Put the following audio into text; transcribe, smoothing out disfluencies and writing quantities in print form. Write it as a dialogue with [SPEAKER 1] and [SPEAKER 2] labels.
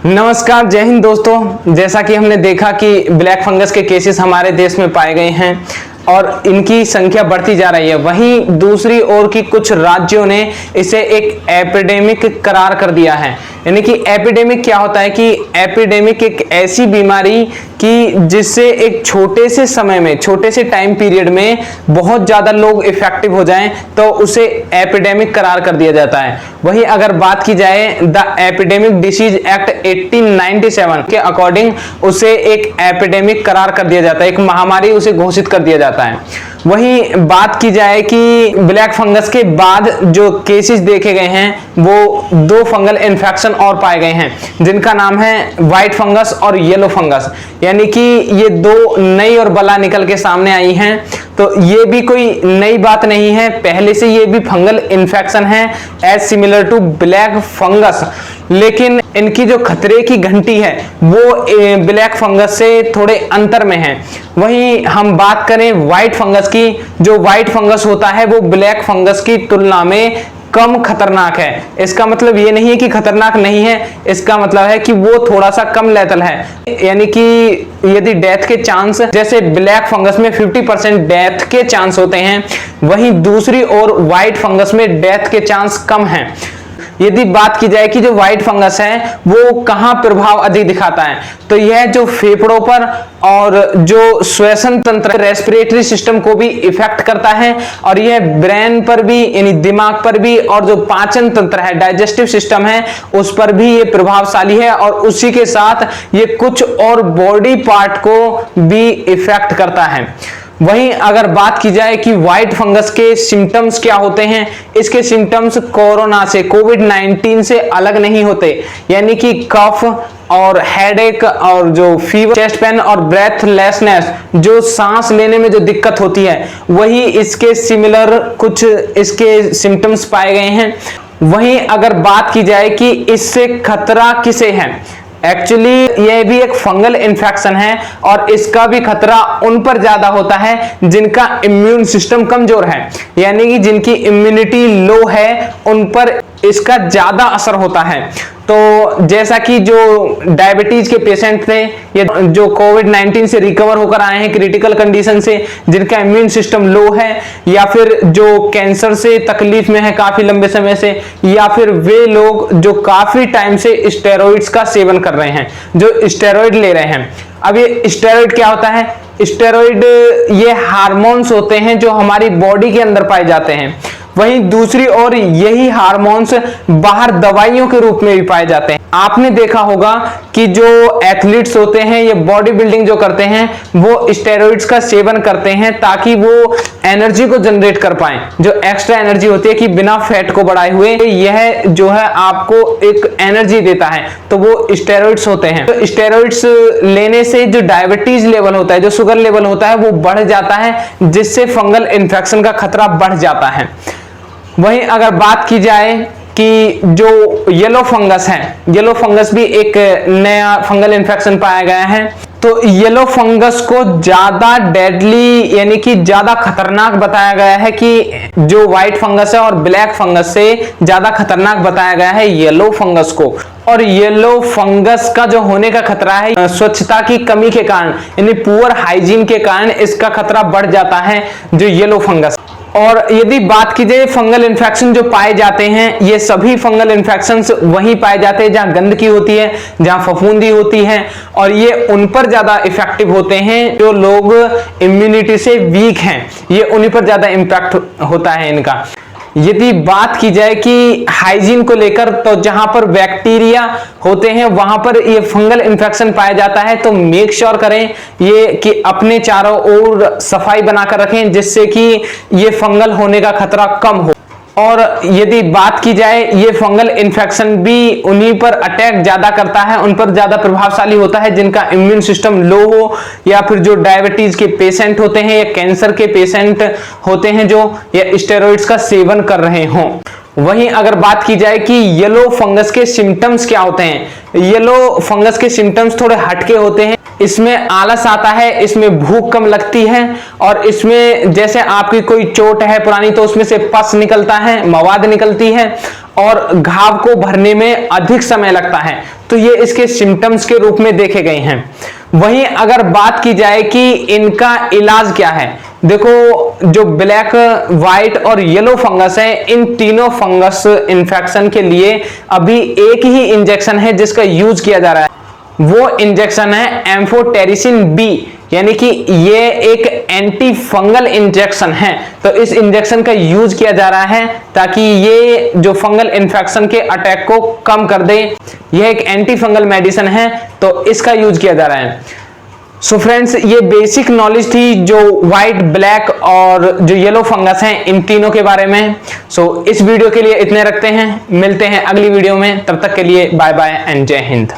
[SPEAKER 1] नमस्कार, जय हिंद दोस्तों। जैसा कि हमने देखा कि ब्लैक फंगस के केसेस हमारे देश में पाए गए हैं और इनकी संख्या बढ़ती जा रही है। वहीं दूसरी ओर की कुछ राज्यों ने इसे एक एपिडेमिक करार कर दिया है। यानी कि एपिडेमिक क्या होता है कि एपिडेमिक एक ऐसी बीमारी कि जिससे एक छोटे से समय में, छोटे से टाइम पीरियड में बहुत ज्यादा लोग इफेक्टिव हो जाएं तो उसे एपिडेमिक करार कर दिया जाता है। वहीं अगर बात की जाए द एपिडेमिक डिसीज एक्ट 1897 के अकॉर्डिंग उसे एक एपिडेमिक करार कर दिया जाता है, एक महामारी उसे घोषित कर दिया जाता है। वहीं बात की जाए कि ब्लैक फंगस के बाद जो केसेस देखे गए हैं वो दो फंगल इन्फेक्शन और पाए गए हैं जिनका नाम है व्हाइट फंगस और येलो फंगस। यानी कि ये दो नई और बला निकल के सामने आई हैं। तो ये भी कोई नई बात नहीं है, पहले से ये भी फंगल इन्फेक्शन है as similar to black fungus, लेकिन इनकी जो खतरे की घंटी है वो ब्लैक फंगस से थोड़े अंतर में है। वहीं हम बात करें व्हाइट फंगस की, जो व्हाइट फंगस होता है वो ब्लैक फंगस की तुलना में कम खतरनाक है। इसका मतलब ये नहीं है कि खतरनाक नहीं है, इसका मतलब है कि वो थोड़ा सा कम लेतल है। यानी कि यदि डेथ के चांस जैसे ब्लैक फंगस में 50% डेथ के चांस होते हैं, वहीं दूसरी ओर व्हाइट फंगस में डेथ के चांस कम हैं। यदि बात की जाए कि जो व्हाइट फंगस है वो कहां प्रभाव अधिक दिखाता है, तो यह जो फेफड़ों पर और जो श्वसन तंत्र, रेस्पिरेटरी सिस्टम को भी इफेक्ट करता है और यह ब्रेन पर भी यानी दिमाग पर भी और जो पाचन तंत्र है, डाइजेस्टिव सिस्टम है, उस पर भी ये प्रभावशाली है और उसी के साथ ये कुछ और बॉडी पार्ट को भी इफेक्ट करता है। वहीं अगर बात की जाए कि व्हाइट फंगस के सिम्टम्स क्या होते हैं, इसके सिम्टम्स कोरोना से, कोविड-19 से अलग नहीं होते। यानी कि कफ और हेडेक और जो फीवर, चेस्ट पेन और ब्रेथलेसनेस, जो सांस लेने में जो दिक्कत होती है, वही इसके सिमिलर कुछ इसके सिम्टम्स पाए गए हैं। वहीं अगर बात की जाए कि इससे खतरा किसे है, एक्चुअली यह भी एक फंगल इन्फेक्शन है और इसका भी खतरा उन पर ज्यादा होता है जिनका इम्यून सिस्टम कमजोर है। यानी कि जिनकी इम्यूनिटी लो है उन पर इसका ज्यादा असर होता है। तो जैसा कि जो डायबिटीज के पेशेंट थे या जो कोविड-19 से रिकवर होकर आए हैं क्रिटिकल कंडीशन से, जिनका इम्यून सिस्टम लो है, या फिर जो कैंसर से तकलीफ में है काफी लंबे समय से, या फिर वे लोग जो काफी टाइम से स्टेरॉइड्स का सेवन कर रहे हैं, जो स्टेरॉइड ले रहे हैं। अब ये स्टेरॉइड क्या होता है? स्टेरॉइड ये हार्मोन्स होते हैं जो हमारी बॉडी के अंदर पाए जाते हैं। वहीं दूसरी ओर यही हार्मोन्स बाहर दवाइयों के रूप में भी पाए जाते हैं। आपने देखा होगा कि जो एथलीट्स होते हैं, ये बॉडी बिल्डिंग जो करते हैं, वो स्टेरॉइड्स का सेवन करते हैं ताकि वो एनर्जी को जनरेट कर पाएं, जो एक्स्ट्रा एनर्जी होती है कि बिना फैट को बढ़ाए हुए यह जो है आपको एक एनर्जी देता है, तो वो स्टेरॉइड्स होते हैं। तो स्टेरॉइड्स लेने से जो डायबिटीज लेवल होता है, जो शुगर लेवल होता है, वो बढ़ जाता है, जिससे फंगल इन्फेक्शन का खतरा बढ़ जाता है। वहीं अगर बात की जाए कि जो येलो फंगस है, येलो फंगस भी एक नया फंगल इन्फेक्शन पाया गया है। तो येलो फंगस को ज्यादा डेडली यानी कि ज्यादा खतरनाक बताया गया है कि जो व्हाइट फंगस है और ब्लैक फंगस से ज्यादा खतरनाक बताया गया है येलो फंगस को। और येलो फंगस का जो होने का खतरा है, स्वच्छता की कमी के कारण यानी पुअर हाइजीन के कारण इसका खतरा बढ़ जाता है, जो येलो फंगस। और यदि बात की जाए फंगल इन्फेक्शन जो पाए जाते हैं, ये सभी फंगल इन्फेक्शंस वहीं पाए जाते हैं जहां गंदगी होती है, जहां फफूंदी होती है, और ये उन पर ज्यादा इफेक्टिव होते हैं जो लोग इम्यूनिटी से वीक हैं, ये उन्हीं पर ज्यादा इम्पैक्ट होता है इनका। यदि बात की जाए कि हाइजीन को लेकर, तो जहां पर बैक्टीरिया होते हैं वहां पर ये फंगल इन्फेक्शन पाया जाता है, तो मेक श्योर करें ये कि अपने चारों ओर सफाई बनाकर रखें जिससे कि ये फंगल होने का खतरा कम हो। और यदि बात की जाए, ये फंगल इन्फेक्शन भी उन्हीं पर अटैक ज्यादा करता है, उन पर ज्यादा प्रभावशाली होता है जिनका इम्यून सिस्टम लो हो, या फिर जो डायबिटीज के पेशेंट होते हैं, या कैंसर के पेशेंट होते हैं जो या स्टेरॉइड्स का सेवन कर रहे हों। वहीं अगर बात की जाए कि येलो फंगस के सिम्टम्स क्या होते हैं, येलो फंगस के सिम्टम्स थोड़े हटके होते हैं। इसमें आलस आता है, इसमें भूख कम लगती है, और इसमें जैसे आपकी कोई चोट है पुरानी तो उसमें से पस निकलता है, मवाद निकलती है, और घाव को भरने में अधिक समय लगता है। तो तो ये इसके सिम्टम्स के रूप में देखे गए हैं। वहीं अगर बात की जाए कि इनका इलाज क्या है, देखो जो ब्लैक, व्हाइट और येलो फंगस है, इन तीनों फंगस इंफेक्शन के लिए अभी एक ही इंजेक्शन है जिसका यूज किया जा रहा है, वो इंजेक्शन है एम्फोटेरिसिन बी, यानी कि ये एक एंटी फंगल इंजेक्शन है। तो इस इंजेक्शन का यूज किया जा रहा है ताकि ये जो फंगल इन्फेक्शन के अटैक को कम कर दे। यह एक एंटी फंगल मेडिसिन है, तो इसका यूज किया जा रहा है। सो फ्रेंड्स, ये बेसिक नॉलेज थी जो व्हाइट, ब्लैक और जो येलो फंगस हैं इन तीनों के बारे में। सो इस वीडियो के लिए इतने रखते हैं, मिलते हैं अगली वीडियो में, तब तक के लिए बाय बाय एंड जय हिंद।